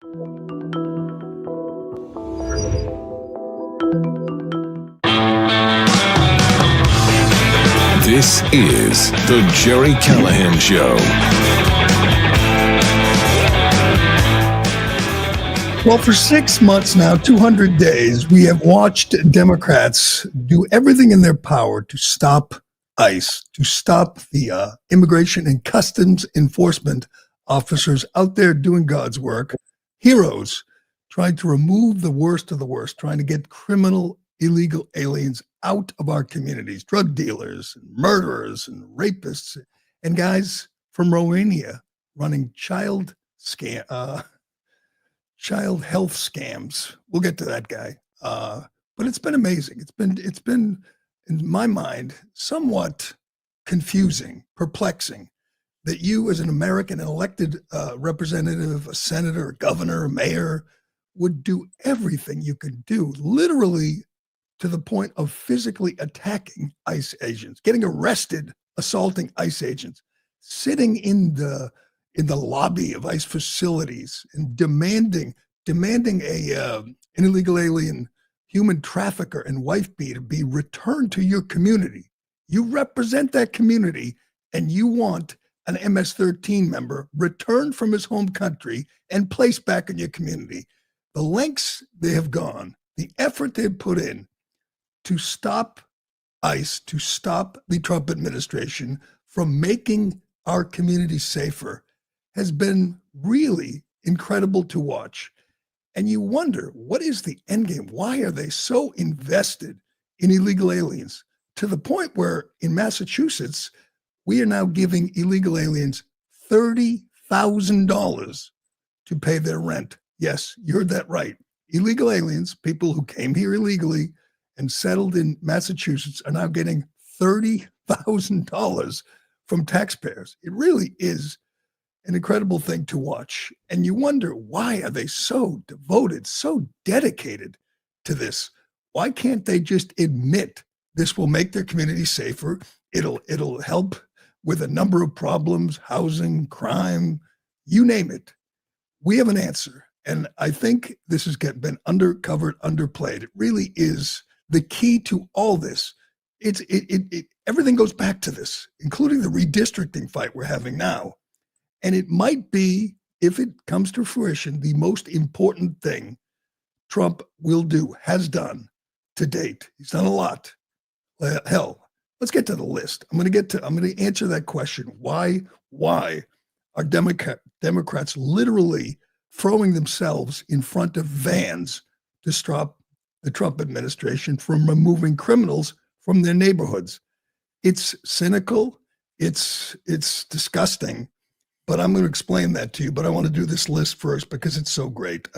This is the Gerry Callahan Show. Well, for 6 months now, 200 days, we have watched Democrats do everything in their power to stop ICE, to stop the immigration and customs enforcement officers out there doing God's work, heroes, trying to remove the worst of the worst, trying to get criminal, illegal aliens out of our communities, drug dealers, and murderers, and rapists, and guys from Romania running child health scams. We'll get to that guy. But it's been amazing. It's been, in my mind, somewhat confusing, perplexing that you as an American, an elected representative, a senator, a governor, a mayor, would do everything you could do, literally to the point of physically attacking ICE agents, getting arrested, assaulting ICE agents, sitting in the lobby of ICE facilities and demanding an illegal alien, human trafficker, and wife beater be returned to your community. You represent that community, and you want an MS-13 member returned from his home country and placed back in your community. The lengths they have gone, the effort they've put in to stop ICE, to stop the Trump administration from making our community safer, has been really incredible to watch. And you wonder, what is the end game? Why are they so invested in illegal aliens to the point where in Massachusetts, we are now giving illegal aliens $30,000 to pay their rent? Yes, you heard that right. Illegal aliens, people who came here illegally and settled in Massachusetts, are now getting $30,000 from taxpayers. It really is an incredible thing to watch. And you wonder, why are they so devoted, so dedicated to this? Why can't they just admit this will make their community safer? It'll help with a number of problems, housing, crime, you name it. We have an answer. And I think this has been undercovered, underplayed. It really is the key to all this. Everything goes back to this, including the redistricting fight we're having now. And it might be, if it comes to fruition, the most important thing Trump will do, has done to date. He's done a lot. Hell, let's get to the list. I'm going to answer that question. Why are Democrats literally throwing themselves in front of vans to stop the Trump administration from removing criminals from their neighborhoods? It's cynical. It's disgusting. But I'm going to explain that to you. But I want to do this list first because it's so great.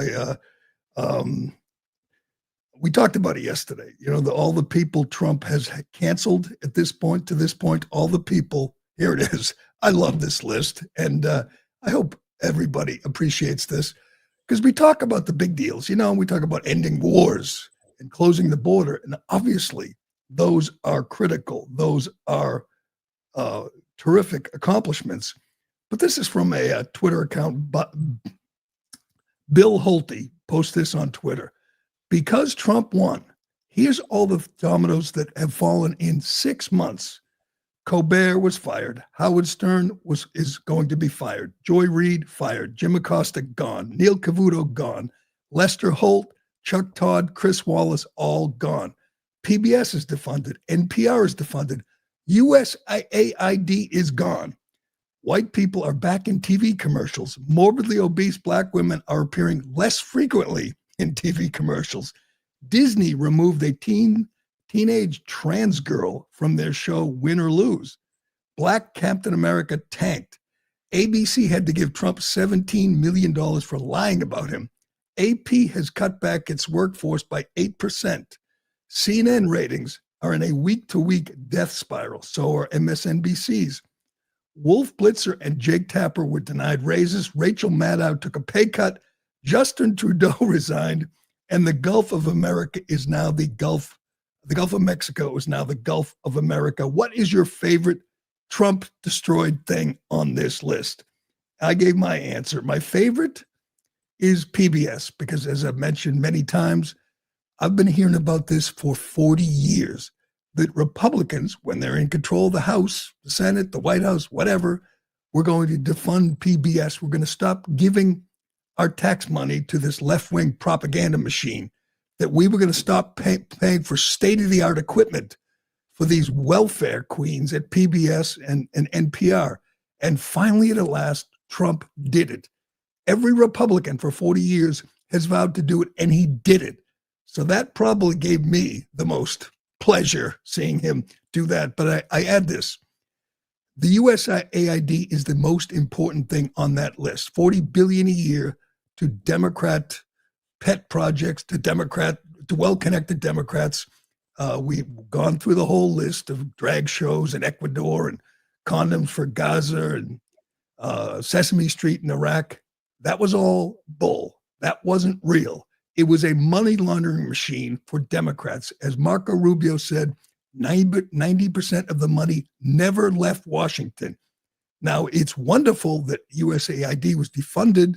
We talked about it yesterday. You know, all the people Trump has canceled to this point, all the people. Here it is. I love this list, and I hope everybody appreciates this, because we talk about the big deals. You know, we talk about ending wars and closing the border, and obviously those are critical. Those are terrific accomplishments. But this is from a Twitter account. Bill Holte posts this on Twitter. Because Trump won, here's all the dominoes that have fallen in 6 months. Colbert was fired. Howard Stern is going to be fired. Joy Reid fired. Jim Acosta gone. Neil Cavuto gone. Lester Holt, Chuck Todd, Chris Wallace all gone. PBS is defunded. NPR is defunded. USAID is gone. White people are back in TV commercials. Morbidly obese Black women are appearing less frequently in TV commercials. Disney removed a teenage trans girl from their show Win or Lose. Black Captain America tanked. ABC had to give Trump $17 million for lying about him. AP has cut back its workforce by 8%. CNN ratings are in a week-to-week death spiral. So are MSNBC's. Wolf Blitzer and Jake Tapper were denied raises. Rachel Maddow took a pay cut. Justin Trudeau resigned. And the Gulf of America is now the Gulf of Mexico is now the Gulf of America. What is your favorite Trump-destroyed thing on this list? I gave my answer. My favorite is PBS, because as I've mentioned many times, I've been hearing about this for 40 years, that Republicans, when they're in control of the House, the Senate, the White House, whatever, we're going to defund PBS. We're going to stop giving our tax money to this left-wing propaganda machine, that we were going to stop paying for state-of-the-art equipment for these welfare queens at PBS and NPR. And finally, at last, Trump did it. Every Republican for 40 years has vowed to do it, and he did it. So that probably gave me the most pleasure seeing him do that. But I add this. The USAID is the most important thing on that list. $40 billion a year to Democrat pet projects, to well-connected Democrats. We've gone through the whole list of drag shows in Ecuador and condoms for Gaza and Sesame Street in Iraq. That was all bull. That wasn't real. It was a money laundering machine for Democrats. As Marco Rubio said, 90% of the money never left Washington. Now, it's wonderful that USAID was defunded,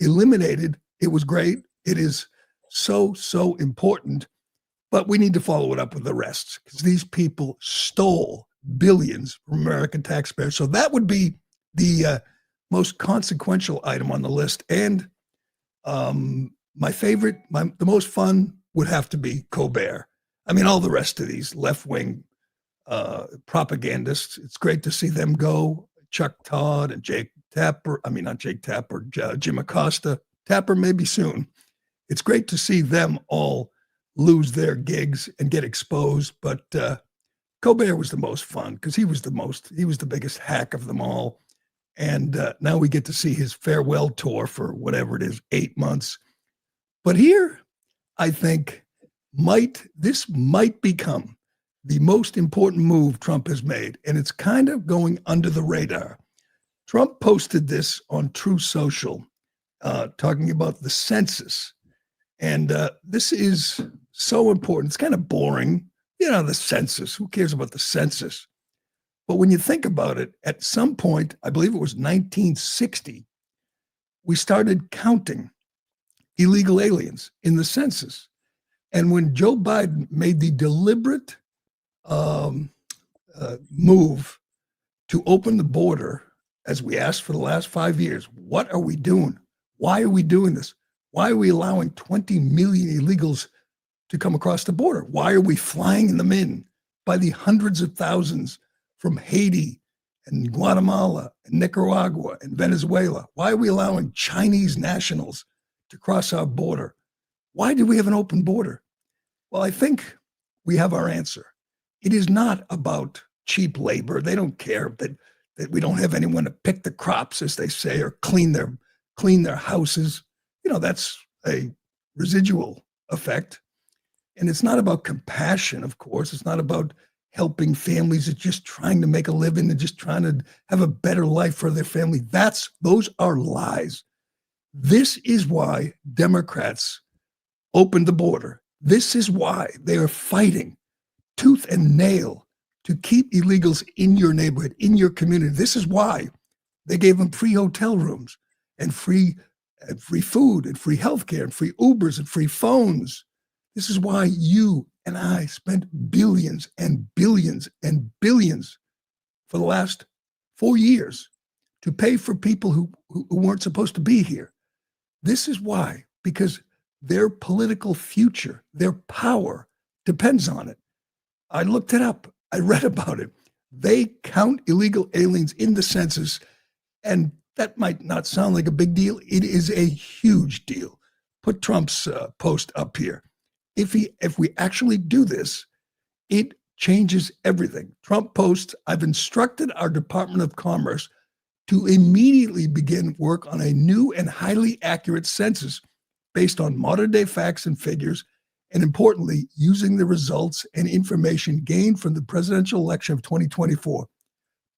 eliminated. It was great. It is so important. But we need to follow it up with the rest, because these people stole billions from American taxpayers. So that would be the most consequential item on the list. And my favorite, the most fun would have to be Colbert. I mean, all the rest of these left-wing propagandists, it's great to see them go. Chuck Todd and Jim Acosta. Tapper maybe soon. It's great to see them all lose their gigs and get exposed. But Colbert was the most fun, because he was the biggest hack of them all. And now we get to see his farewell tour for whatever it is, 8 months. But here, I think, this might become the most important move Trump has made, and it's kind of going under the radar. Trump posted this on True Social, talking about the census. And this is so important. It's kind of boring. The census. Who cares about the census? But when you think about it, at some point, I believe it was 1960, we started counting illegal aliens in the census. And when Joe Biden made the deliberate move to open the border, as we asked for the last 5 years, what are we doing? Why are we doing this? Why are we allowing 20 million illegals to come across the border? Why are we flying them in by the hundreds of thousands from Haiti and Guatemala and Nicaragua and Venezuela? Why are we allowing Chinese nationals to cross our border? Why do we have an open border? Well, I think we have our answer. It is not about cheap labor. They don't care that we don't have anyone to pick the crops, as they say, or clean their houses. That's a residual effect. And it's not about compassion, of course. It's not about helping families. It's just trying to make a living and just trying to have a better life for their family. Those are lies. This is why Democrats opened the border. This is why they are fighting tooth and nail to keep illegals in your neighborhood, in your community. This is why they gave them free hotel rooms and free food and free healthcare and free Ubers and free phones. This is why you and I spent billions and billions and billions for the last 4 years to pay for people who weren't supposed to be here. This is why, because their political future, their power depends on it. I looked it up. I read about it. They count illegal aliens in the census, and that might not sound like a big deal. It is a huge deal. Put Trump's post up here. If we actually do this, it changes everything. Trump posts, I've instructed our Department of Commerce to immediately begin work on a new and highly accurate census based on modern day facts and figures, and importantly, using the results and information gained from the presidential election of 2024.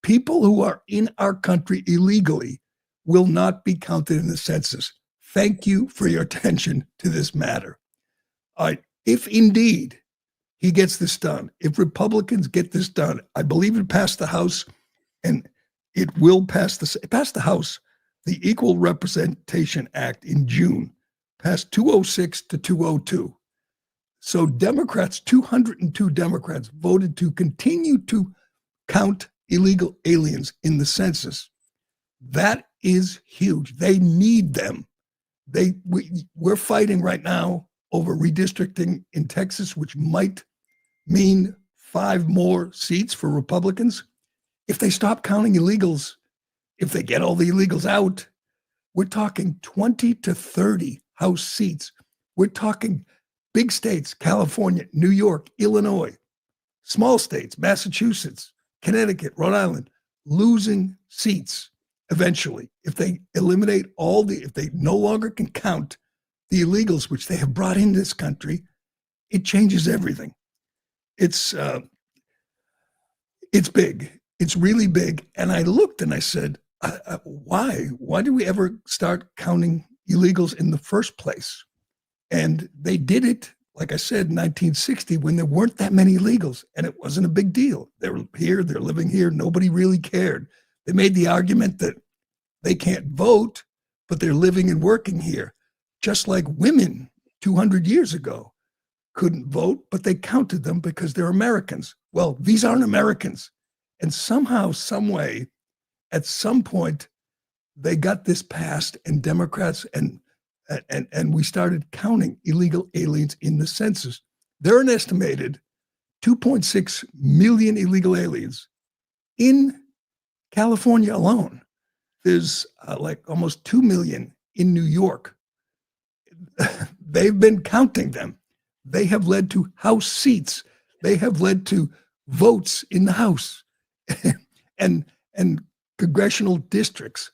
People who are in our country illegally will not be counted in the census. Thank you for your attention to this matter. All right, if indeed he gets this done, if Republicans get this done, I believe it passed the House, and it will pass the House, the Equal Representation Act in June. passed 206 to 202. So Democrats, 202 Democrats voted to continue to count illegal aliens in the census. That is huge. They need them. We're fighting right now over redistricting in Texas, which might mean 5 more seats for Republicans. If they stop counting illegals, if they get all the illegals out, we're talking 20 to 30 House seats. We're talking big states, California, New York, Illinois, small states, Massachusetts, Connecticut, Rhode Island, losing seats eventually. If they eliminate if they no longer can count the illegals, which they have brought into this country, it changes everything. It's big. It's really big. And I looked and I said, why? Why did we ever start counting illegals in the first place? And they did it, like I said, in 1960 when there weren't that many illegals and it wasn't a big deal. They're here, they're living here. Nobody really cared. They made the argument that they can't vote, but they're living and working here. Just like women 200 years ago couldn't vote, but they counted them because they're Americans. Well, these aren't Americans. And somehow, some way, at some point, they got this passed, and Democrats and we started counting illegal aliens in the census. There are an estimated 2.6 million illegal aliens in California alone. There's like almost 2 million in New York. They've been counting them. They have led to House seats. They have led to votes in the House and congressional districts,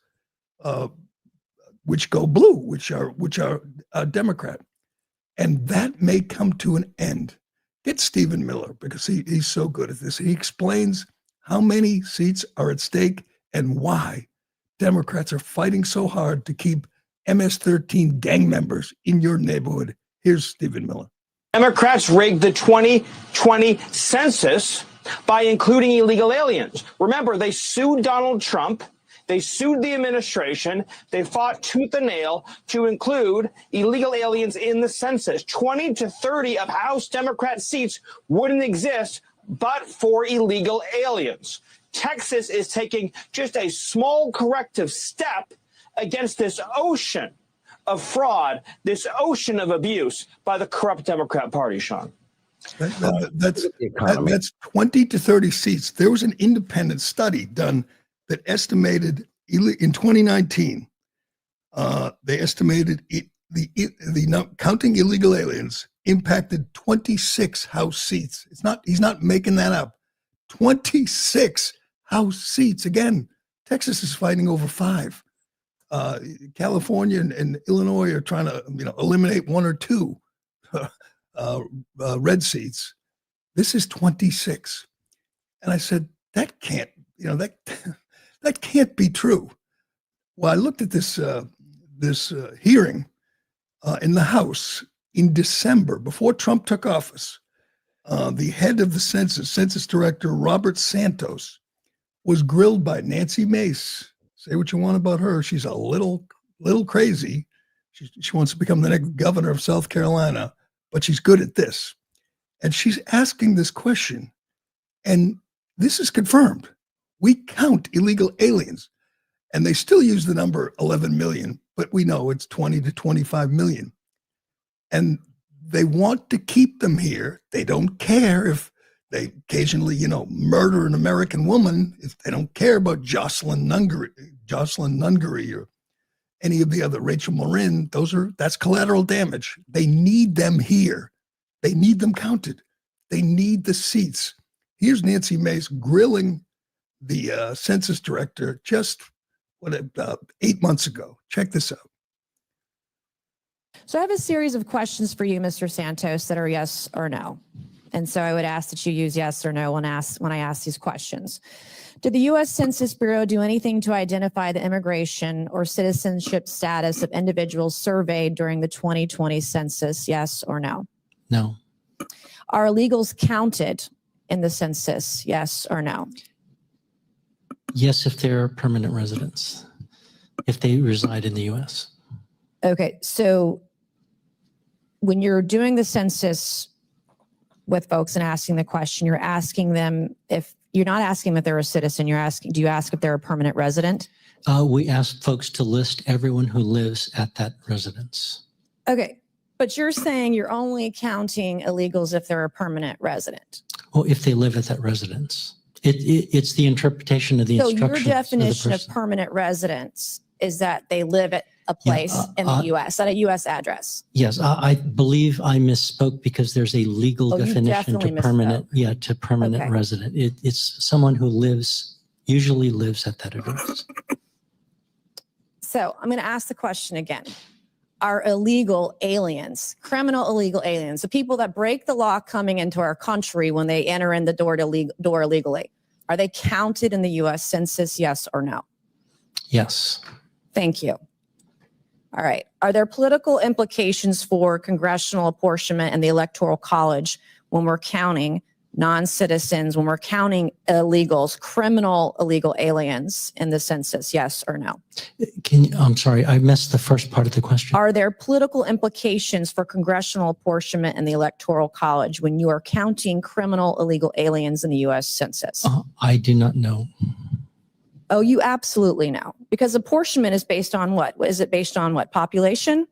which go blue, which are Democrat. And that may come to an end. Get Stephen Miller, because he's so good at this. He explains how many seats are at stake and why Democrats are fighting so hard to keep MS-13 gang members in your neighborhood. Here's Stephen Miller. Democrats rigged the 2020 census by including illegal aliens. Remember, they sued Donald Trump. They sued the administration. They fought tooth and nail to include illegal aliens in the census. 20 to 30 of House Democrat seats wouldn't exist but for illegal aliens. Texas is taking just a small corrective step against this ocean of fraud, this ocean of abuse by the corrupt Democrat Party, Sean. That's 20 to 30 seats. There was an independent study done that estimated in 2019, they estimated counting illegal aliens impacted 26 House seats. He's not making that up. 26 House seats. Again, Texas is fighting over 5. California and Illinois are trying to eliminate 1 or 2 red seats. This is 26. And I said, that can't be true. Well, I looked at this hearing in the House in December, before Trump took office. The head of the Census Director, Robert Santos, was grilled by Nancy Mace. Say what you want about her. She's a little crazy. She wants to become the next governor of South Carolina, but she's good at this. And she's asking this question, and this is confirmed. We count illegal aliens, and they still use the number 11 million, but we know it's 20 to 25 million. And they want to keep them here. They don't care if they occasionally, murder an American woman, if they don't care about Jocelyn Nungaray or any of the other, Rachel Marin. That's collateral damage. They need them here. They need them counted. They need the seats. Here's Nancy Mace grilling the census director just 8 months ago. Check this out. So I have a series of questions for you, Mr. Santos, that are yes or no. And so I would ask that you use yes or no when I ask these questions. Did the U.S. Census Bureau do anything to identify the immigration or citizenship status of individuals surveyed during the 2020 census, yes or no? No. Are illegals counted in the census, yes or no? Yes, if they're permanent residents, if they reside in the U.S. Okay, so when you're doing the census with folks and asking the question, you're asking them if you're not asking if they're a citizen, you're asking, do you ask if they're a permanent resident? We ask folks to list everyone who lives at that residence. Okay. But you're saying you're only counting illegals if they're a permanent resident. Well, if they live at that residence. It's the interpretation of the So instructions. your definition of permanent residence is that they live at a place in the U.S., at a U.S. address. Yes, I believe I misspoke because there's a legal definition to permanent. Yeah, to permanent resident. It's someone who usually lives at that address. So I'm going to ask the question again. Are illegal aliens, criminal illegal aliens, the people that break the law coming into our country when they enter in the door illegally, are they counted in the U.S. Census, yes or no? Yes. Thank you. All right. Are there political implications for congressional apportionment and the Electoral College when we're counting non-citizens, when we're counting illegals, criminal illegal aliens in the census, yes or no? I'm sorry, I missed the first part of the question. Are there political implications for congressional apportionment and the Electoral College when you are counting criminal illegal aliens in the U.S. Census? I do not know. Oh, you absolutely know. Because apportionment is based on what? Is it based on what? Population?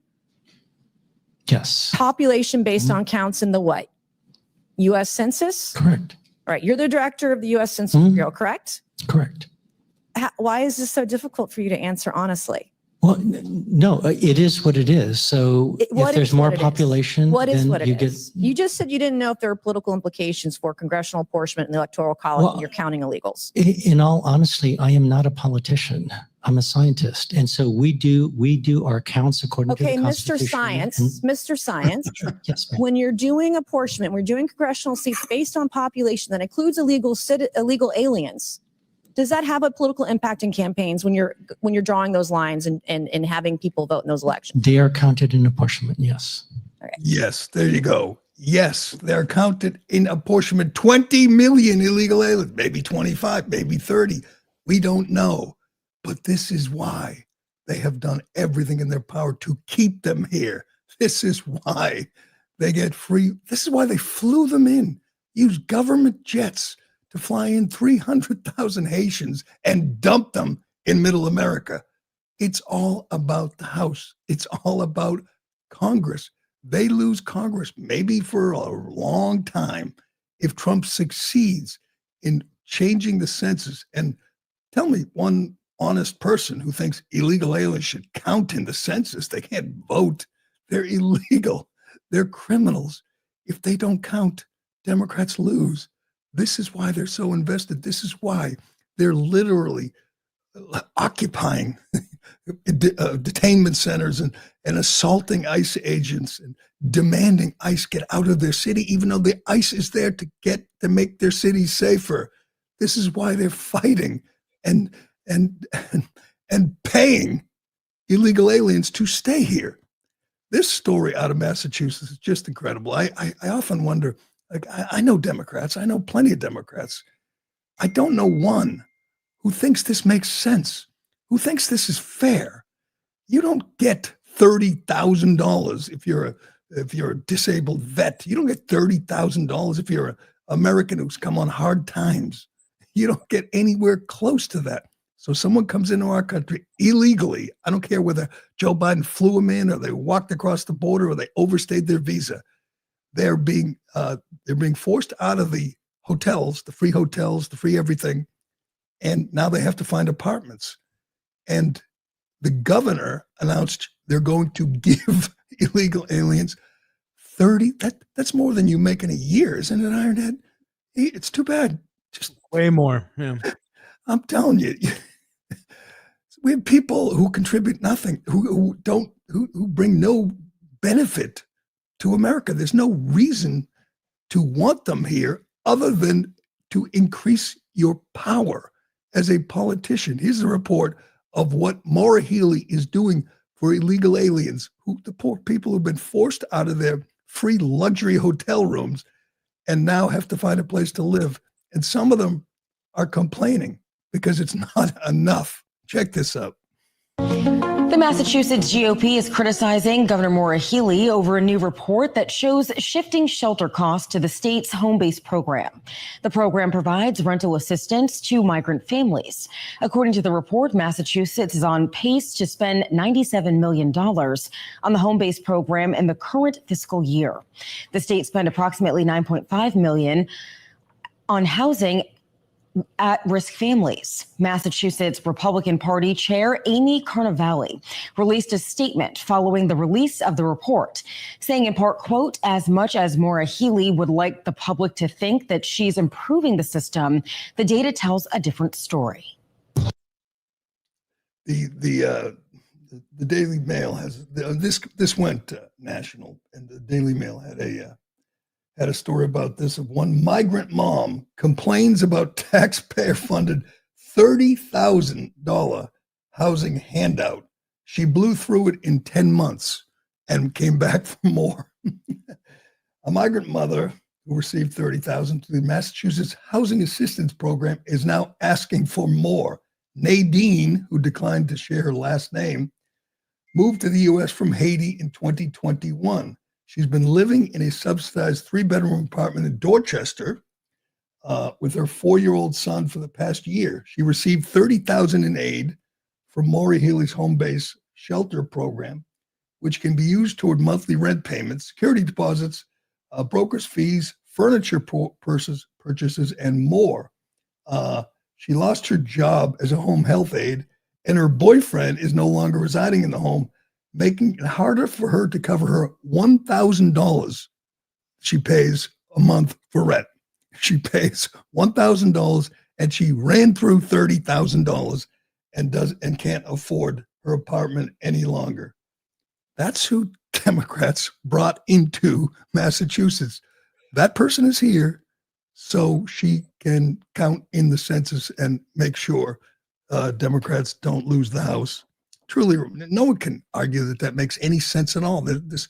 Yes. Population based on counts in the what? U.S. Census? Correct. All right. You're the director of the U.S. Census Bureau, correct? Correct. Why is this so difficult for you to answer honestly? Well, no, it is what it is. So if there's more population, then you get. You just said you didn't know if there are political implications for congressional apportionment in the Electoral College when you're counting illegals. In all honesty, I am not a politician. I'm a scientist, and so we do our counts according to the Constitution. Mr. Science. Yes, ma'am. When you're doing apportionment, we're doing congressional seats based on population that includes illegal aliens. Does that have a political impact in campaigns when you're drawing those lines and having people vote in those elections? They are counted in apportionment, yes. Okay. Yes, there you go. Yes, they're counted in apportionment. 20 million illegal aliens, maybe 25, maybe 30. We don't know. But this is why they have done everything in their power to keep them here. This is why they get free. This is why they flew them in, used government jets to fly in 300,000 Haitians and dump them in middle America. It's all about the House. It's all about Congress. They lose Congress maybe for a long time if Trump succeeds in changing the census. And tell me one honest person who thinks illegal aliens should count in the census. They can't vote. They're illegal. They're criminals. If they don't count, Democrats lose. This is why they're so invested. This is why they're literally occupying detainment centers and assaulting ICE agents and demanding ICE get out of their city, even though the ICE is there to make their cities safer. This is why they're fighting and paying illegal aliens to stay here. This story out of Massachusetts is just incredible. I often wonder, like, I know Democrats. I know plenty of Democrats. I don't know one who thinks this makes sense, who thinks this is fair. You don't get $30,000 if you're a disabled vet. You don't get $30,000 if you're an American who's come on hard times. You don't get anywhere close to that. So someone comes into our country illegally. I don't care whether Joe Biden flew them in or they walked across the border or they overstayed their visa. They're being forced out of the hotels, the free everything, and now they have to find apartments. And the governor announced they're going to give illegal aliens that's more than you make in a year, isn't it, Ironhead? It's too bad. Just way more. Yeah. I'm telling you, we have people who contribute nothing, who bring no benefit to America. There's no reason to want them here other than to increase your power as a politician. Here's a report of what Maura Healey is doing for illegal aliens, the poor people who've been forced out of their free luxury hotel rooms and now have to find a place to live. And some of them are complaining because it's not enough. Check this out. The Massachusetts GOP is criticizing Governor Maura Healey over a new report that shows shifting shelter costs to the state's home-based program. The program provides rental assistance to migrant families. According to the report, Massachusetts is on pace to spend $97 million on the home-based program in the current fiscal year. The state spent approximately $9.5 million on housing at-risk families. Massachusetts Republican Party Chair Amy Carnevale released a statement following the release of the report, saying in part, quote, "As much as Maura Healey would like the public to think that she's improving the system, the data tells a different story." The Daily Mail has this went national, and the Daily Mail had a story about this of one migrant mom complains about taxpayer-funded $30,000 housing handout. She blew through it in 10 months and came back for more. A migrant mother who received $30,000 to the Massachusetts Housing Assistance Program is now asking for more. Nadine, who declined to share her last name, moved to the U.S. from Haiti in 2021. She's been living in a subsidized 3-bedroom apartment in Dorchester with her 4-year-old son for the past year. She received $30,000 in aid from Maura Healey's home-based shelter program, which can be used toward monthly rent payments, security deposits, brokers' fees, furniture purchases, and more. She lost her job as a home health aide, and her boyfriend is no longer residing in the home, making it harder for her to cover her $1,000 she pays a month for rent. She pays $1,000 and she ran through $30,000 and can't afford her apartment any longer. That's who Democrats brought into Massachusetts. That person is here so she can count in the census and make sure Democrats don't lose the House. Truly, no one can argue that that makes any sense at all. This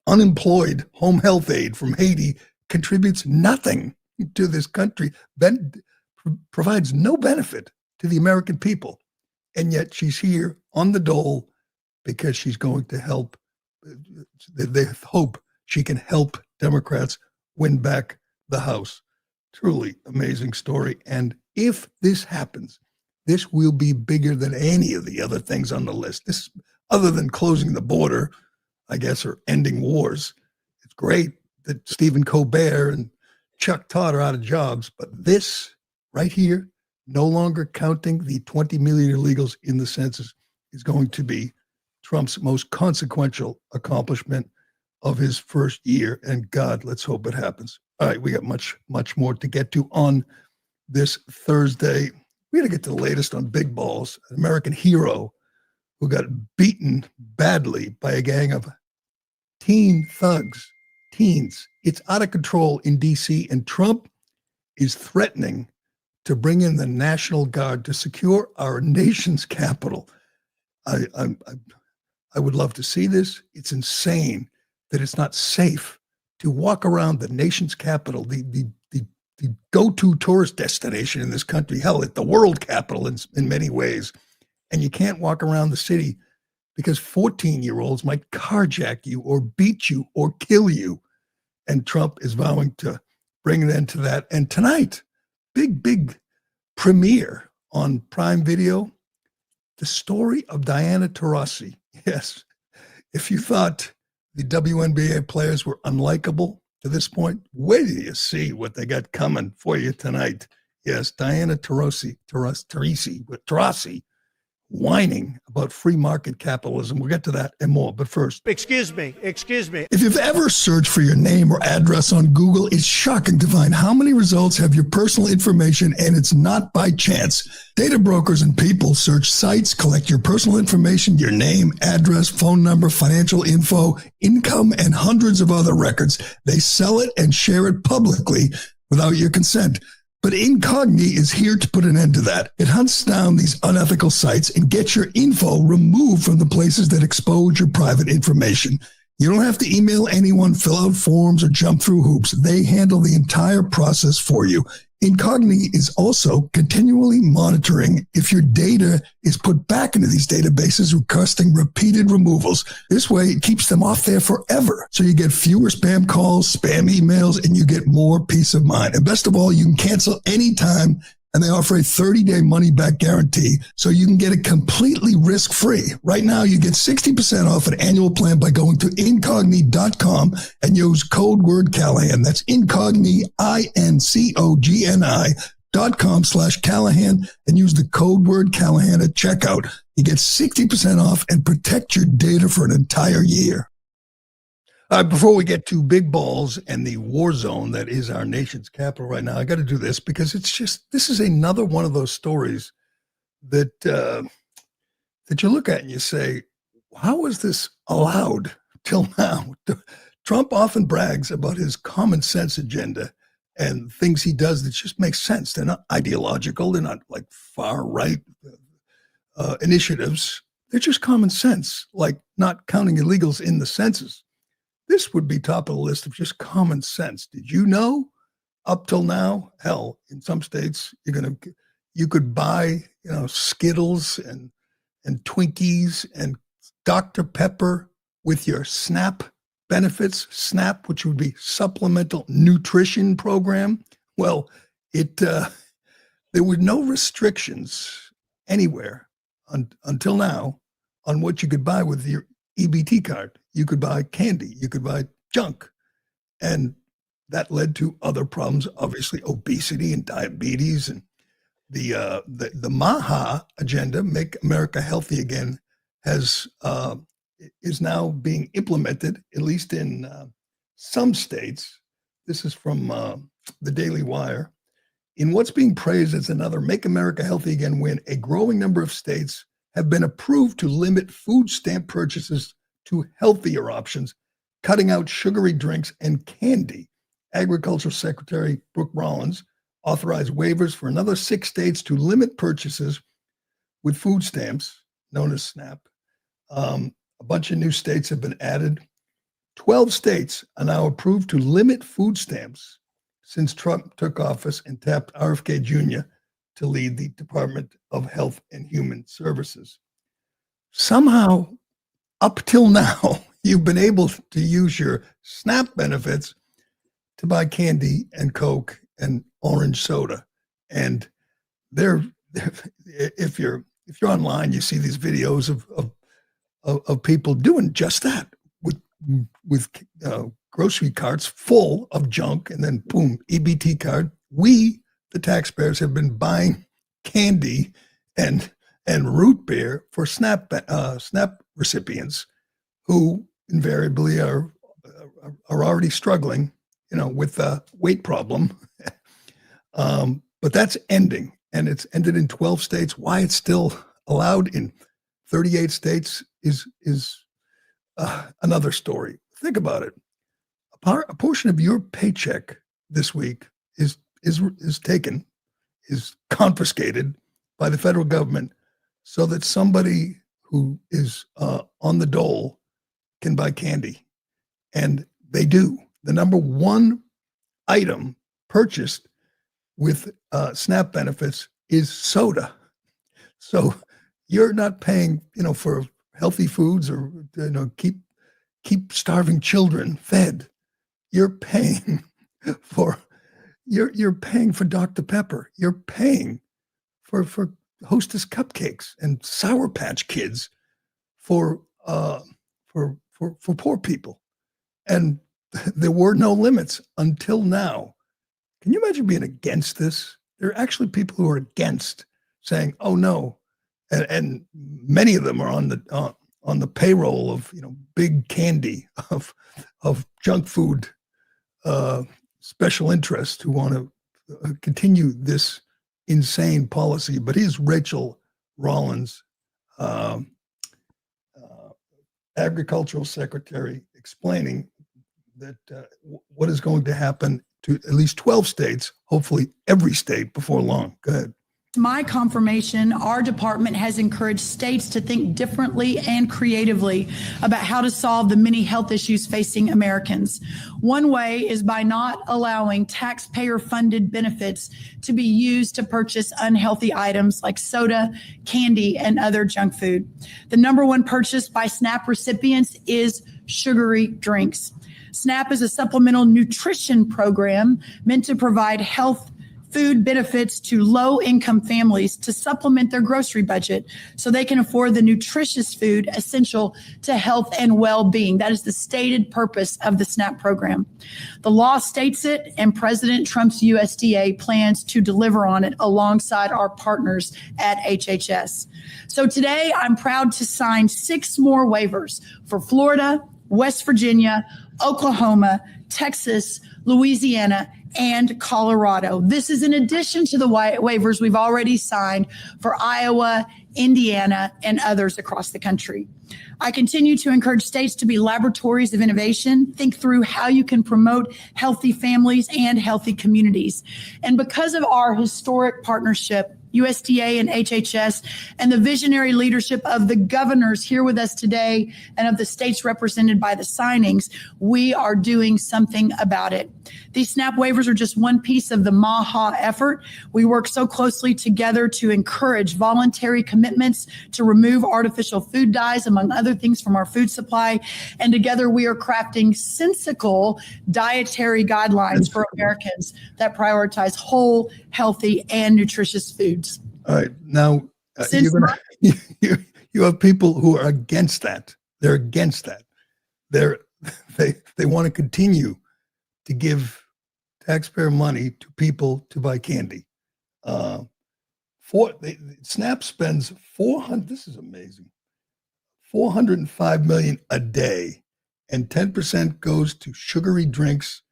unemployed home health aide from Haiti contributes nothing to this country, provides no benefit to the American people, and yet she's here on the dole because she's going to help. They hope she can help Democrats win back the House. Truly amazing story. And if this happens, this will be bigger than any of the other things on the list. This, other than closing the border, I guess, or ending wars. It's great that Stephen Colbert and Chuck Todd are out of jobs, but this right here, no longer counting the 20 million illegals in the census, is going to be Trump's most consequential accomplishment of his first year. And God, let's hope it happens. All right, we got much, much more to get to on this Thursday. We got to get to the latest on Big Balls, an American hero who got beaten badly by a gang of teen thugs, teens. It's out of control in D.C., and Trump is threatening to bring in the National Guard to secure our nation's capital. I would love to see this. It's insane that it's not safe to walk around the nation's capital, the go-to tourist destination in this country, hell, it's the world capital in many ways. And you can't walk around the city because 14-year-olds might carjack you or beat you or kill you. And Trump is vowing to bring an end to that. And tonight, big premiere on Prime Video, the story of Diana Taurasi. Yes, if you thought the WNBA players were unlikable to this point, wait till you see what they got coming for you tonight. Yes, Diana Taurasi, whining about free market capitalism. We'll get to that and more, but first. Excuse me. If you've ever searched for your name or address on Google, it's shocking to find how many results have your personal information, and it's not by chance. Data brokers and people search sites, collect your personal information, your name, address, phone number, financial info, income, and hundreds of other records. They sell it and share it publicly without your consent. But Incogni is here to put an end to that. It hunts down these unethical sites and gets your info removed from the places that expose your private information. You don't have to email anyone, fill out forms, or jump through hoops. They handle the entire process for you. Incogni is also continually monitoring if your data is put back into these databases, requesting repeated removals. This way, it keeps them off there forever. So you get fewer spam calls, spam emails, and you get more peace of mind. And best of all, you can cancel anytime, and they offer a 30-day money-back guarantee, so you can get it completely risk-free. Right now, you get 60% off an annual plan by going to incogni.com and use code word Callahan. That's incogni, incogni.com/Callahan, and use the code word Callahan at checkout. You get 60% off and protect your data for an entire year. Before we get to big balls and the war zone that is our nation's capital right now, I got to do this because this is another one of those stories that you look at and you say, how is this allowed till now? Trump often brags about his common sense agenda and things he does that just make sense. They're not ideological. They're not like far right initiatives. They're just common sense, like not counting illegals in the census. This would be top of the list of just common sense. Did you know up till now, hell, in some states, you could buy, Skittles and Twinkies and Dr. Pepper with your SNAP benefits, SNAP, which would be Supplemental Nutrition Program. Well, there were no restrictions anywhere until now on what you could buy with your EBT card. You could buy candy, you could buy junk. And that led to other problems, obviously obesity and diabetes. And the MAHA agenda, Make America Healthy Again, is now being implemented, at least in some states. This is from the Daily Wire. In what's being praised as another Make America Healthy Again win, a growing number of states have been approved to limit food stamp purchases to healthier options, cutting out sugary drinks and candy. Agriculture Secretary Brooke Rollins authorized waivers for another 6 states to limit purchases with food stamps, known as SNAP. A bunch of new states have been added. 12 states are now approved to limit food stamps since Trump took office and tapped RFK Jr. to lead the Department of Health and Human Services. Somehow, up till now, you've been able to use your SNAP benefits to buy candy and Coke and orange soda. And if you're online, you see these videos of people doing just that with grocery carts full of junk, and then boom, EBT card. We, the taxpayers, have been buying candy and root beer for SNAP recipients who invariably are already struggling, with a weight problem. But that's ending, and it's ended in 12 states. Why it's still allowed in 38 states is another story. Think about it. A portion of your paycheck this week is confiscated by the federal government so that somebody who is on the dole can buy candy. And they do. The number one item purchased with SNAP benefits is soda. So you're not paying, for healthy foods or, keep starving children fed. You're paying for Dr. Pepper. You're paying for Hostess cupcakes and Sour Patch Kids for poor people. And there were no limits until now. Can you imagine being against this? There are actually people who are against, saying, "Oh no," and many of them are on the payroll of big candy of junk food special interests who want to continue this insane policy. But here's Rachel Rollins, Agricultural Secretary, explaining that what is going to happen to at least 12 states, hopefully every state before long. Go ahead. My confirmation, our department has encouraged states to think differently and creatively about how to solve the many health issues facing Americans. One way is by not allowing taxpayer-funded benefits to be used to purchase unhealthy items like soda, candy, and other junk food. The number one purchase by SNAP recipients is sugary drinks. SNAP is a supplemental nutrition program meant to provide food benefits to low-income families to supplement their grocery budget so they can afford the nutritious food essential to health and well-being. That is the stated purpose of the SNAP program. The law states it, and President Trump's USDA plans to deliver on it alongside our partners at HHS. So today, I'm proud to sign 6 more waivers for Florida, West Virginia, Oklahoma, Texas, Louisiana, and Colorado. This is in addition to the waivers we've already signed for Iowa, Indiana, and others across the country. I continue to encourage states to be laboratories of innovation, think through how you can promote healthy families and healthy communities. And because of our historic partnership, USDA and HHS, and the visionary leadership of the governors here with us today and of the states represented by the signings, we are doing something about it. These SNAP waivers are just one piece of the MAHA effort. We work so closely together to encourage voluntary commitments to remove artificial food dyes, among other things, from our food supply. And together we are crafting sensical dietary guidelines for Americans that prioritize whole, healthy, and nutritious foods. All right. Now, you have people who are against that. They're against that. They want to continue to give taxpayer money to people to buy candy. SNAP spends this is amazing, $405 million a day, and 10% goes to sugary drinks,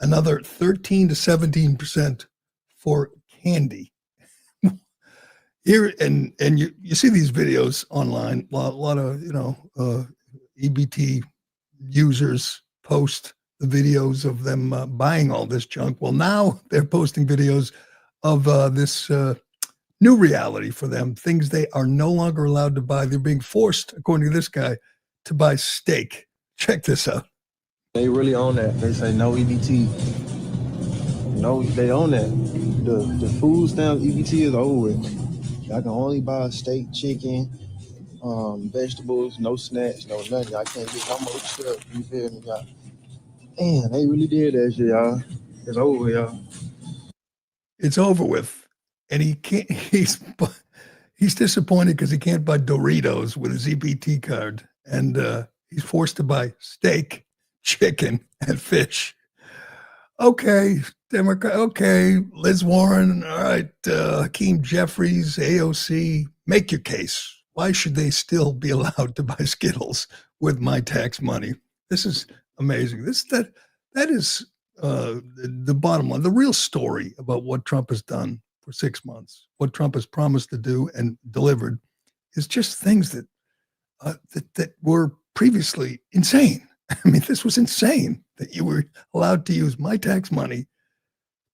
another 13 to 17% for candy. Here, and you see these videos online, a lot of, EBT users post the videos of them buying all this junk. Well, now they're posting videos of this new reality for them, things they are no longer allowed to buy. They're being forced, according to this guy, to buy steak. Check this out. They really own that. They say no EBT. No, they own that. The food stamp EBT is over with. I can only buy steak, chicken, vegetables, no snacks, no nothing. I can't get no more stuff. You feel me, y'all? Man, they really did that shit, y'all. It's over with, y'all. It's over with. And he can't, he's disappointed because he can't buy Doritos with his EBT card. And he's forced to buy steak, chicken, and fish. Okay, Democrat. Okay, Liz Warren. All right, Hakeem Jeffries, AOC. Make your case. Why should they still be allowed to buy Skittles with my tax money? This is amazing. That is the bottom line. The real story about what Trump has done for 6 months, what Trump has promised to do and delivered, is just things that that were previously insane. I mean, this was insane that you were allowed to use my tax money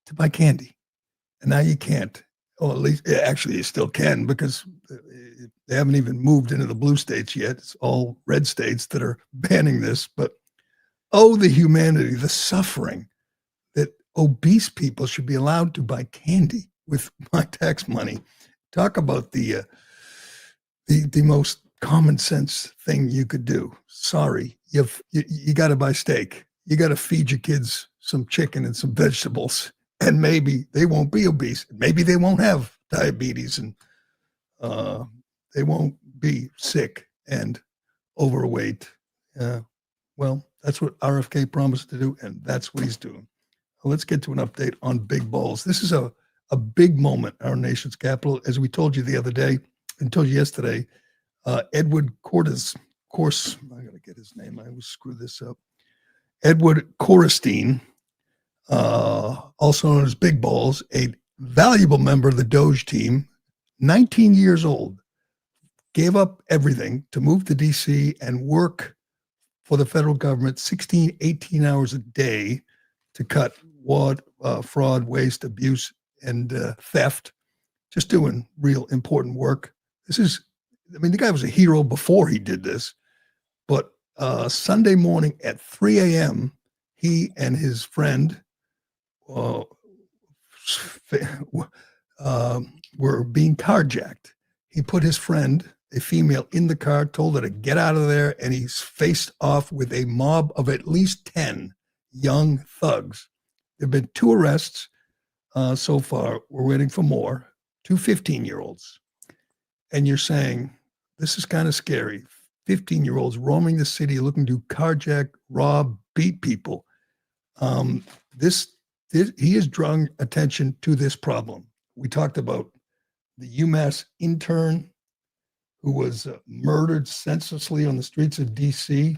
to buy candy. And now you can't. Or at least, actually, you still can, because they haven't even moved into the blue states yet. It's all red states that are banning this. But, oh, the humanity, the suffering that obese people should be allowed to buy candy with my tax money. Talk about the most common sense thing you could do. Sorry, you got to buy steak. You got to feed your kids some chicken and some vegetables, and maybe they won't be obese. Maybe they won't have diabetes, and they won't be sick and overweight. Well, that's what RFK promised to do, and that's what he's doing. Let's get to an update on big balls. This is a big moment in our nation's capital. As we told you the other day and told you yesterday, Edward Cordes, of course, I got to get his name. I always screw this up. Edward Corestein, also known as Big Balls, a valuable member of the Doge team, 19 years old, gave up everything to move to D.C. and work for the federal government 16, 18 hours a day to cut fraud, waste, abuse, and theft just doing real important work. The guy was a hero before he did this, but Sunday morning at 3 a.m., he and his friend were being carjacked. He put his friend, a female, in the car, told her to get out of there, and he's faced off with a mob of at least 10 young thugs. There have been 2 arrests so far. We're waiting for more. 2 15-year-olds. And you're saying, this is kind of scary. 15-year-olds roaming the city looking to carjack, rob, beat people. He has drawn attention to this problem. We talked about the UMass intern who was murdered senselessly on the streets of D.C.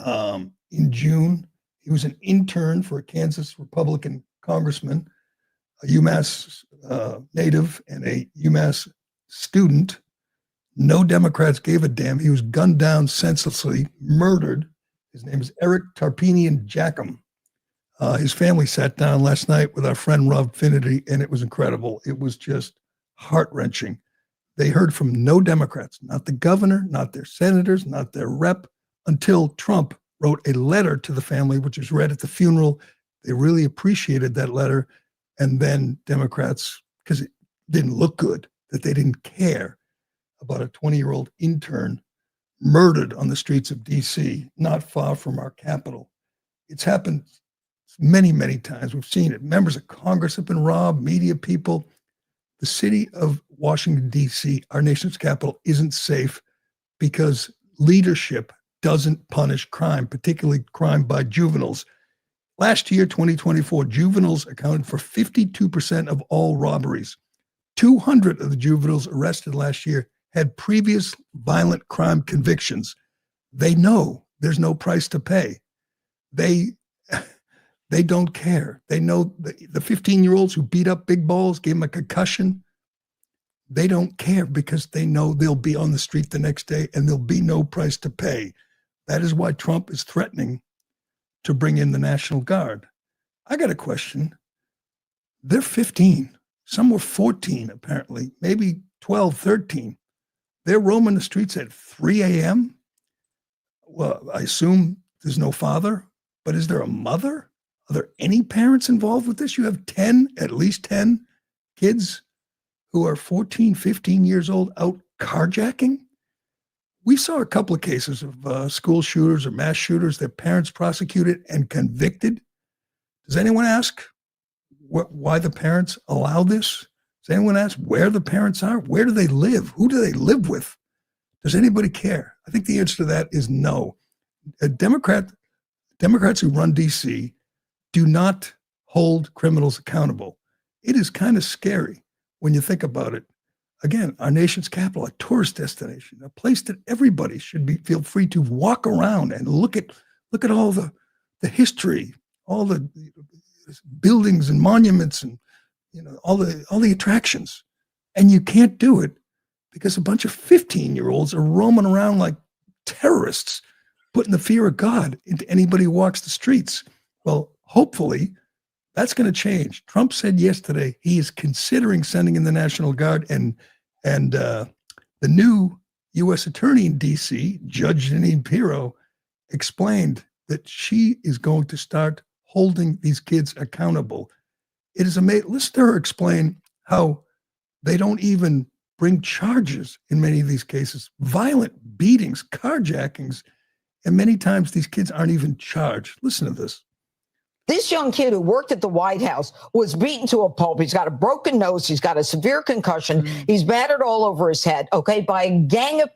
In June. He was an intern for a Kansas Republican congressman, a UMass native, and a UMass student. No Democrats gave a damn. He was gunned down senselessly, murdered. His name is Eric Tarpinian Jackham. His family sat down last night with our friend Rob Finity, and it was incredible. It was just heart-wrenching. They heard from no Democrats, not the governor, not their senators, not their rep, until Trump wrote a letter to the family, which was read at the funeral. They really appreciated that letter. And then Democrats, because it didn't look good, that they didn't care about a 20-year-old intern murdered on the streets of D.C., not far from our capital. It's happened many, many times. We've seen it. Members of Congress have been robbed, media people. The city of Washington, D.C., our nation's capital, isn't safe because leadership doesn't punish crime, particularly crime by juveniles. Last year, 2024, juveniles accounted for 52% of all robberies. 200 of the juveniles arrested last year had previous violent crime convictions. They know there's no price to pay. They don't care. They know the 15-year-olds who beat up big balls, gave them a concussion. They don't care because they know they'll be on the street the next day and there'll be no price to pay. That is why Trump is threatening to bring in the National Guard. I got a question. They're 15. Some were 14, apparently, maybe 12, 13. They're roaming the streets at 3 a.m. Well, I assume there's no father, but is there a mother? Are there any parents involved with this? You have at least 10 kids who are 14, 15 years old out carjacking. We saw a couple of cases of school shooters or mass shooters, their parents prosecuted and convicted. Does anyone ask why the parents allow this? Does anyone ask where the parents are? Where do they live? Who do they live with? Does anybody care? I think the answer to that is no. Democrats who run D.C. do not hold criminals accountable. It is kind of scary when you think about it. Again, our nation's capital, a tourist destination, a place that everybody should feel free to walk around and look at all the history, all the buildings and monuments, and all the attractions. And you can't do it because a bunch of 15-year-olds are roaming around like terrorists, putting the fear of God into anybody who walks the streets. Well, hopefully that's going to change. Trump said yesterday he is considering sending in the National Guard, and the new U.S. Attorney in D.C., Judge Jeanine Pirro, explained that she is going to start holding these kids accountable. It is amazing. Listen to her explain how they don't even bring charges in many of these cases. Violent beatings, carjackings, and many times these kids aren't even charged. Listen to this. This young kid who worked at the White House was beaten to a pulp. He's got a broken nose. He's got a severe concussion. He's battered all over his head, by a gang of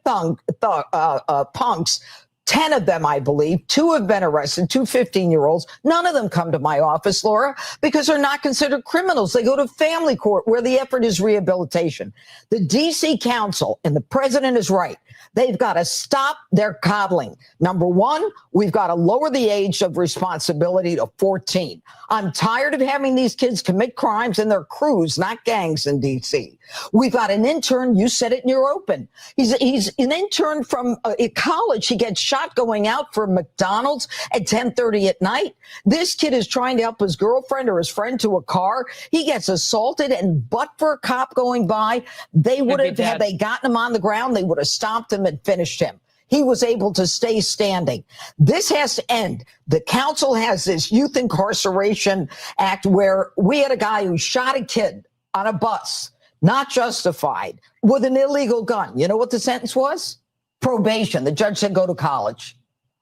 punks. 10 of them, I believe. 2 have been arrested, 2 15-year-olds. None of them come to my office, Laura, because they're not considered criminals. They go to family court where the effort is rehabilitation. The D.C. Council, and the president is right, They've got to stop their coddling. Number one, we've got to lower the age of responsibility to 14. I'm tired of having these kids commit crimes in their crews, not gangs in D.C. We've got an intern. You said it in your open. He's an intern from college. He gets shot going out for McDonald's at 10:30 at night. This kid is trying to help his girlfriend or his friend to a car. He gets assaulted, and but for a cop going by, they would have, had they gotten him on the ground, they would have stomped him and finished him. He was able to stay standing. This has to end. The council has this Youth Incarceration Act where we had a guy who shot a kid on a bus, not justified, with an illegal gun. You know what the sentence was? Probation. The judge said go to college.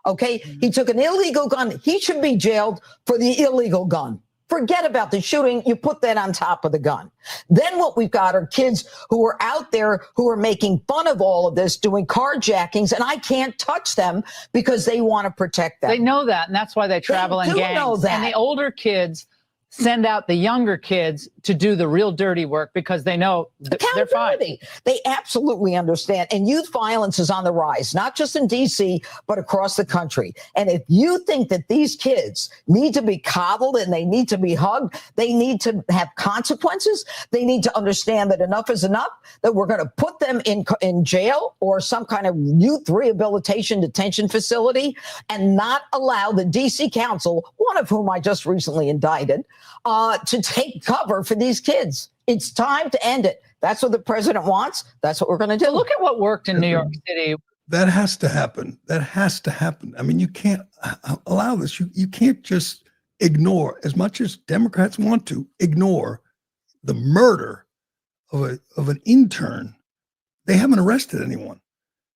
Okay? He took an illegal gun. He should be jailed for the illegal gun. Forget about the shooting. You put that on top of the gun. Then what we've got are kids who are out there who are making fun of all of this, doing carjackings, and I can't touch them because they want to protect them. They know that, and that's why they travel in gangs. Know that. And the older kids send out the younger kids to do the real dirty work because they know they're fine. They absolutely understand. And youth violence is on the rise, not just in D.C., but across the country. And if you think that these kids need to be coddled and they need to be hugged, they need to have consequences. They need to understand that enough is enough, that we're going to put them in jail or some kind of youth rehabilitation detention facility and not allow the D.C. Council, one of whom I just recently indicted, to take cover for these kids. It's time to end it. That's what the president wants. That's what we're going to do. Look at what worked in New York City. That has to happen. That has to happen. I mean, you can't allow this. You can't just ignore, as much as Democrats want to, ignore the murder of an intern. They haven't arrested anyone.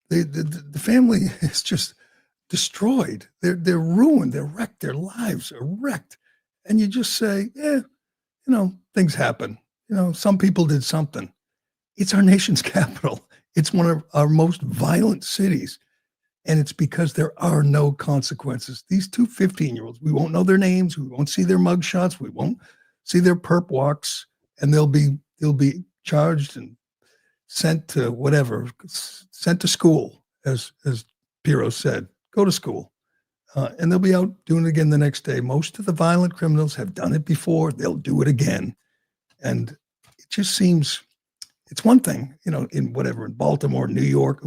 The family is just destroyed. They're ruined. They're wrecked. Their lives are wrecked. And you just say, things happen. Some people did something. It's our nation's capital. It's one of our most violent cities. And it's because there are no consequences. These two 15-year-olds, we won't know their names. We won't see their mugshots. We won't see their perp walks. And they'll be charged and sent to sent to school, as Pirro said. Go to school. And they'll be out doing it again the next day. Most of the violent criminals have done it before. They'll do it again. And it just seems, it's one thing, in Baltimore, New York,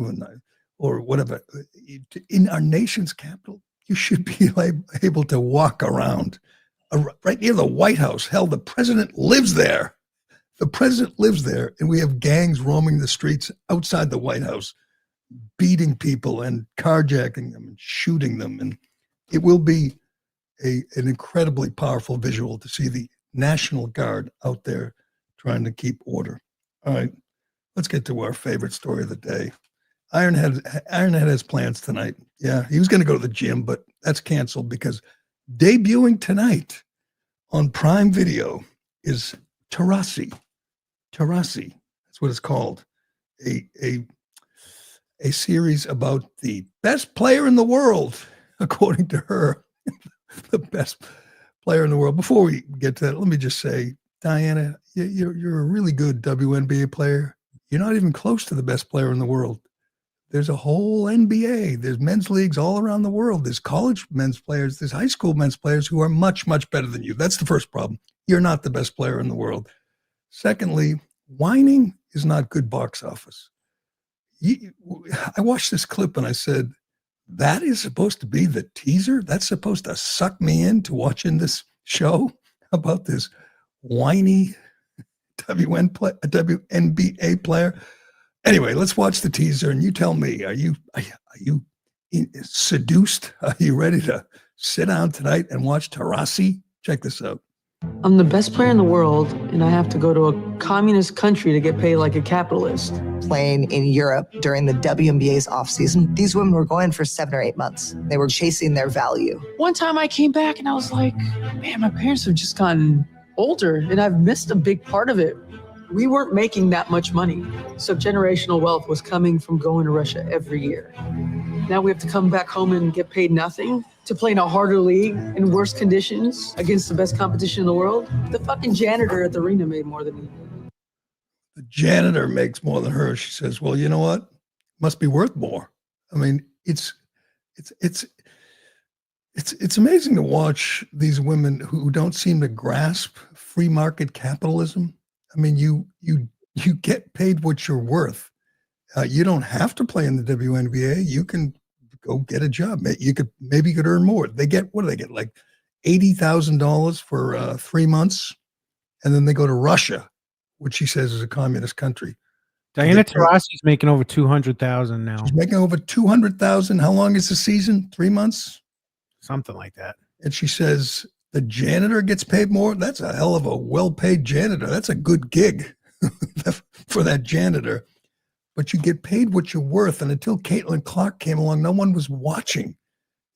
or whatever. In our nation's capital, you should be able to walk around right near the White House. Hell, the president lives there. The president lives there, and we have gangs roaming the streets outside the White House, beating people and carjacking them and shooting them. And it will be an incredibly powerful visual to see the National Guard out there trying to keep order. All right, let's get to our favorite story of the day. Ironhead has plans tonight. Yeah, he was going to go to the gym, but that's canceled because debuting tonight on Prime Video is Taurasi. Taurasi, that's what it's called. A series about the best player in the world, according to her, the best player in the world. Before we get to that, let me just say, Diana, you're a really good WNBA player. You're not even close to the best player in the world. There's a whole NBA. There's men's leagues all around the world. There's college men's players. There's high school men's players who are much, much better than you. That's the first problem. You're not the best player in the world. Secondly, whining is not good box office. I watched this clip and I said, that is supposed to be the teaser? That's supposed to suck me into watching this show about this whiny WNBA player? Anyway, let's watch the teaser and you tell me, are you seduced? Are you ready to sit down tonight and watch Taurasi? Check this out. I'm the best player in the world, and I have to go to a communist country to get paid like a capitalist. Playing in Europe during the WNBA's off-season, these women were going for 7 or 8 months. They were chasing their value. One time I came back and I was like, man, my parents have just gotten older, and I've missed a big part of it. We weren't making that much money, so generational wealth was coming from going to Russia every year. Now we have to come back home and get paid nothing to play in a harder league in worse conditions against the best competition in the world. The fucking janitor at the arena made more than me. The janitor makes more than her. She says, well, you know what? must be worth more. I mean, it's amazing to watch these women who don't seem to grasp free market capitalism. I mean, you get paid what you're worth. You don't have to play in the WNBA. You can go get a job. Maybe you could earn more. What do they get? Like $80,000 for 3 months, and then they go to Russia, which she says is a communist country. Diana Taurasi's making over 200,000 now. She's making over 200,000. How long is the season? 3 months, something like that. And she says the janitor gets paid more. That's a hell of a well-paid janitor. That's a good gig for that janitor. But you get paid what you're worth. And until Caitlin Clark came along, no one was watching.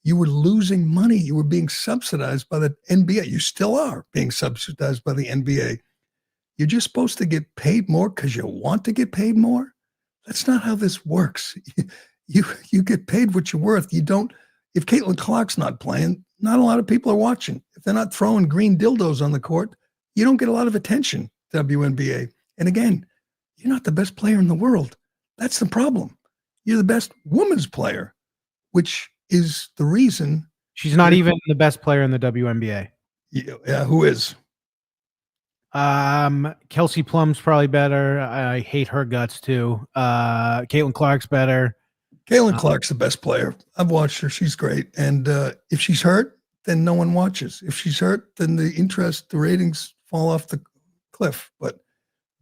You were losing money. You were being subsidized by the NBA. You still are being subsidized by the NBA. You're just supposed to get paid more because you want to get paid more. That's not how this works. You get paid what you're worth. You don't. If Caitlin Clark's not playing, not a lot of people are watching. If they're not throwing green dildos on the court, you don't get a lot of attention, WNBA. And again, you're not the best player in the world. That's the problem. You're the best women's player, which is the reason. She's not even the best player in the WNBA. Yeah, who is? Kelsey Plum's probably better. I hate her guts too. Caitlin Clark's better. Caitlin Clark's the best player. I've watched her. She's great. And if she's hurt, then no one watches. If she's hurt, then the ratings fall off the cliff. But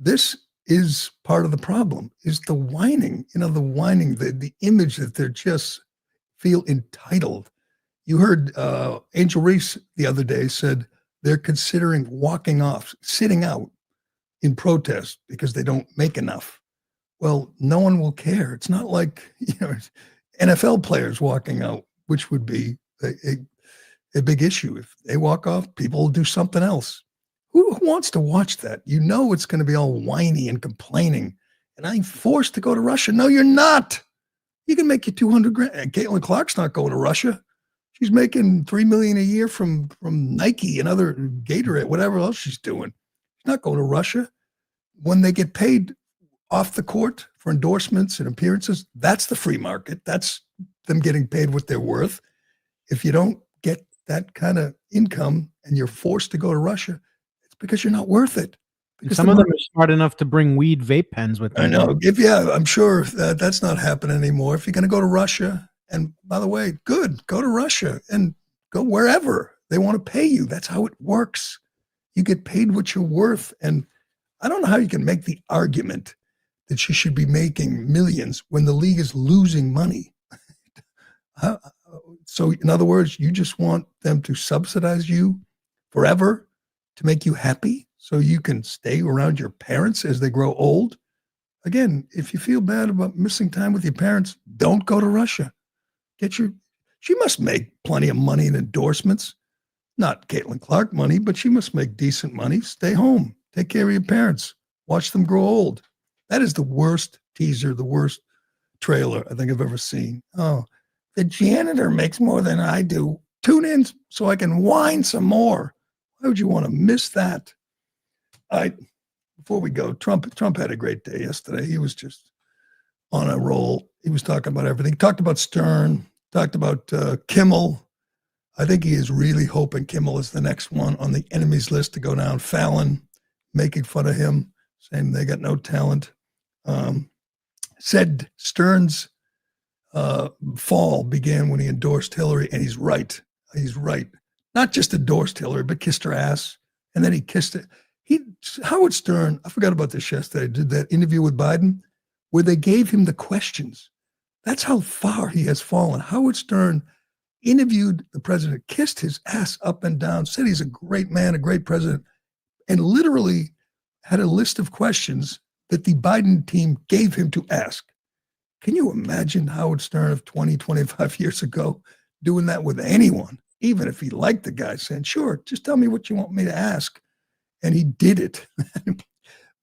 this is part of the problem, is the whining, the image that they're just feel entitled. You heard Angel Reese the other day said they're considering walking off, sitting out in protest because they don't make enough. Well, no one will care. It's not like, NFL players walking out, which would be a big issue. If they walk off, people will do something else. Who wants to watch that? It's going to be all whiny and complaining. And I'm forced to go to Russia. No, you're not. You can make you $200,000. And Caitlin Clark's not going to Russia. She's making $3 million a year from Nike and other Gatorade, whatever else she's doing. She's not going to Russia. When they get paid off the court for endorsements and appearances, that's the free market. That's them getting paid what they're worth. If you don't get that kind of income and you're forced to go to Russia, it's because you're not worth it. Some of them are smart enough to bring weed vape pens with them. I know. I'm sure that's not happening anymore. If you're going to go to Russia, and by the way, good, go to Russia and go wherever they want to pay you. That's how it works. You get paid what you're worth. And I don't know how you can make the argument that she should be making millions when the league is losing money. So in other words, you just want them to subsidize you forever to make you happy so you can stay around your parents as they grow old. Again, if you feel bad about missing time with your parents, don't go to Russia. She must make plenty of money in endorsements. Not Caitlin Clark money, but she must make decent money. Stay home. Take care of your parents. Watch them grow old. That is the worst teaser, the worst trailer I think I've ever seen. Oh, the janitor makes more than I do. Tune in so I can whine some more. Why would you want to miss that? Before we go, Trump had a great day yesterday. He was just on a roll. He was talking about everything. He talked about Stern, talked about Kimmel. I think he is really hoping Kimmel is the next one on the enemies list to go down. Fallon, making fun of him, saying they got no talent. Said Stern's fall began when he endorsed Hillary, and he's right. He's right. Not just endorsed Hillary, but kissed her ass, and then he kissed it. Howard Stern, I forgot about this yesterday, did that interview with Biden where they gave him the questions. That's how far he has fallen. Howard Stern interviewed the president, kissed his ass up and down, said he's a great man, a great president, and literally had a list of questions that the Biden team gave him to ask. Can you imagine Howard Stern of 20, 25 years ago doing that with anyone, even if he liked the guy, saying, sure, just tell me what you want me to ask. And he did it.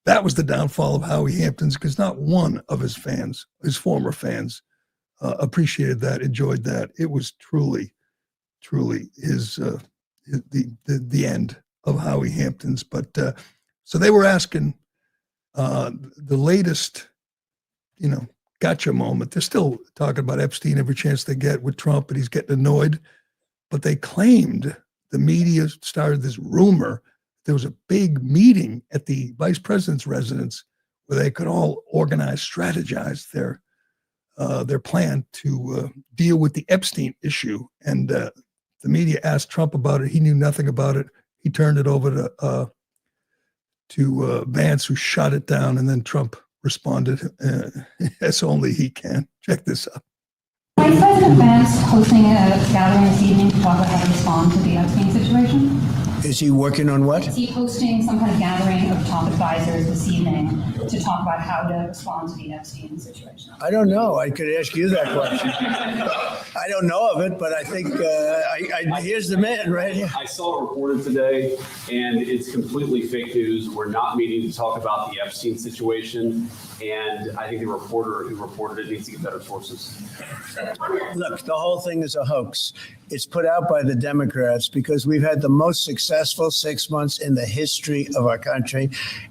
That was the downfall of Howie Hamptons, because not one of his fans, his former fans, appreciated that, enjoyed that. It was truly his the end of Howie Hamptons. But so they were asking the latest, gotcha moment. They're still talking about Epstein every chance they get with Trump, and he's getting annoyed. But they claimed, the media started this rumor, there was a big meeting at the vice president's residence where they could all organize, strategize their plan to deal with the Epstein issue. And the media asked Trump about it. He knew nothing about it. He turned it over to Vance, who shut it down, and then Trump responded as only he can. Check this out. Vice President Vance hosting a gathering this evening to talk about how to respond to the Epstein situation? Is he working on what? Is he hosting some kind of gathering of top advisors this evening to talk about how to respond to the Epstein situation? I don't know. I could ask you that question. I don't know of it, but I think here's the man right here. I saw it reported today, and it's completely fake news. We're not meeting to talk about the Epstein situation, and I think the reporter who reported it needs to get better sources. Look, the whole thing is a hoax. It's put out by the Democrats because we've had the most successful 6 months in the history of our country.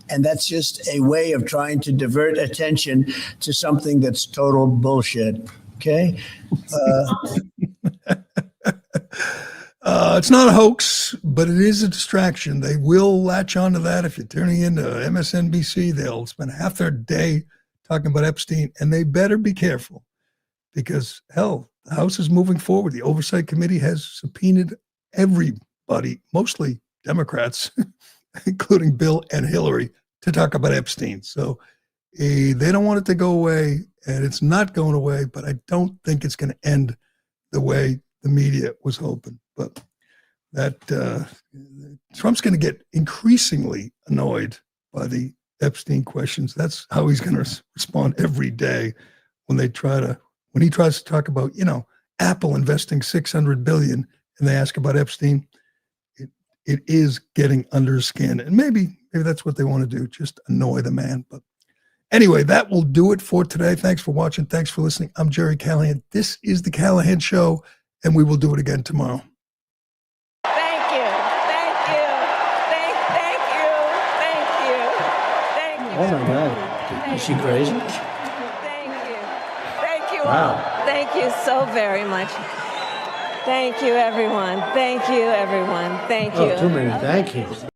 And that's just a way of trying to divert attention to something that's total bullshit. Okay? It's not a hoax, but it is a distraction. They will latch onto that. If you're tuning into MSNBC, they'll spend half their day talking about Epstein, and they better be careful because, hell, the House is moving forward. The Oversight Committee has subpoenaed everybody, mostly Democrats, including Bill and Hillary, to talk about Epstein. So they don't want it to go away, and it's not going away, but I don't think it's going to end the way the media was hoping. But that Trump's going to get increasingly annoyed by the Epstein questions. That's how he's going to respond every day when he tries to talk about, Apple investing $600 billion and they ask about Epstein. It is getting under his skin. And maybe that's what they want to do, just annoy the man. But anyway, that will do it for today. Thanks for watching. Thanks for listening. I'm Gerry Callahan. This is The Callahan Show, and we will do it again tomorrow. Thank you. Oh, my God. Is she crazy? Thank you. Wow. Thank you so very much. Thank you, everyone. Thank you, everyone. Thank you. Oh, too many thank yous.